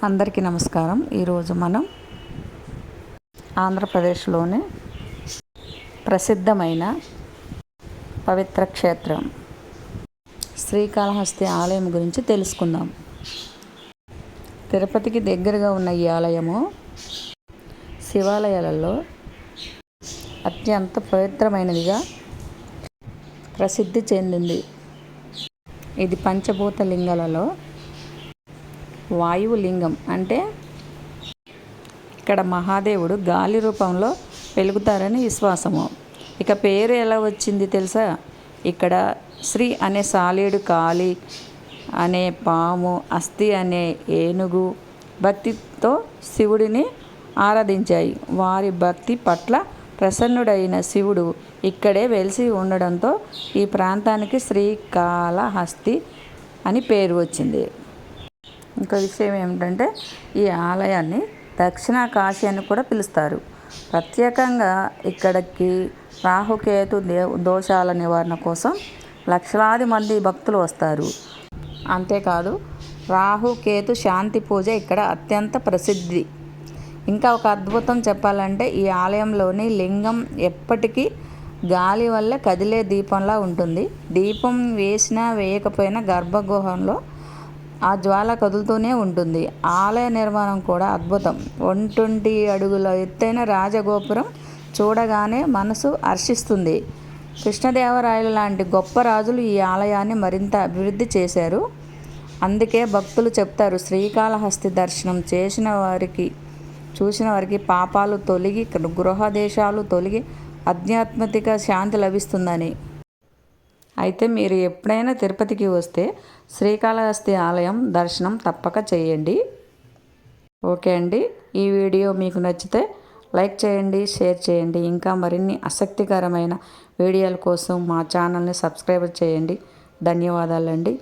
అందరికీ నమస్కారం. ఈరోజు మనం ఆంధ్రప్రదేశ్లోని ప్రసిద్ధమైన పవిత్ర క్షేత్రం శ్రీకాళహస్తి ఆలయం గురించి తెలుసుకుందాం. తిరుపతికి దగ్గరగా ఉన్న ఈ ఆలయము శివాలయాలలో అత్యంత పవిత్రమైనదిగా ప్రసిద్ధి చెందింది. ఇది పంచభూత లింగాలలో వాయువు లింగం. అంటే ఇక్కడ మహాదేవుడు గాలి రూపంలో వెలుగుతారని విశ్వాసము. ఇక పేరు ఎలా వచ్చింది తెలుసా? ఇక్కడ శ్రీ అనే సాలీడు, కాళి అనే పాము, అస్థి అనే ఏనుగు భక్తితో శివుడిని ఆరాధించాయి. వారి భక్తి పట్ల ప్రసన్నుడైన శివుడు ఇక్కడే వెలిసి ఉండడంతో ఈ ప్రాంతానికి శ్రీకాళహస్తి అని పేరు వచ్చింది. ఇంకో విషయం ఏమిటంటే ఈ ఆలయాన్ని దక్షిణ కాశీ అని కూడా పిలుస్తారు. ప్రత్యేకంగా ఇక్కడికి రాహుకేతు దోషాల నివారణ కోసం లక్షలాది మంది భక్తులు వస్తారు. అంతేకాదు రాహుకేతు శాంతి పూజ ఇక్కడ అత్యంత ప్రసిద్ధి. ఇంకా ఒక అద్భుతం చెప్పాలంటే ఈ ఆలయంలోని లింగం ఎప్పటికీ గాలి వల్ల కదిలే దీపంలా ఉంటుంది. దీపం వేసినా వేయకపోయినా గర్భగృహంలో ఆ జ్వాల కదులుతూనే ఉంటుంది. ఆలయ నిర్మాణం కూడా అద్భుతం. 120 అడుగుల ఎత్తైన రాజగోపురం చూడగానే మనసు హర్షిస్తుంది. కృష్ణదేవరాయలు లాంటి గొప్ప రాజులు ఈ ఆలయాన్ని మరింత అభివృద్ధి చేశారు. అందుకే భక్తులు చెప్తారు, శ్రీకాళహస్తి దర్శనం చూసిన వారికి పాపాలు తొలగి, గృహదేశాలు తొలగి ఆధ్యాత్మిక శాంతి లభిస్తుందని. అయితే మీరు ఎప్పుడైనా తిరుపతికి వస్తే శ్రీకాళహస్తి ఆలయం దర్శనం తప్పక చేయండి. ఓకే అండి, ఈ వీడియో మీకు నచ్చితే లైక్ చేయండి, షేర్ చేయండి. ఇంకా మరిన్ని ఆసక్తికరమైన వీడియోల కోసం మా ఛానల్ని సబ్స్క్రైబ్ చేయండి. ధన్యవాదాలండి.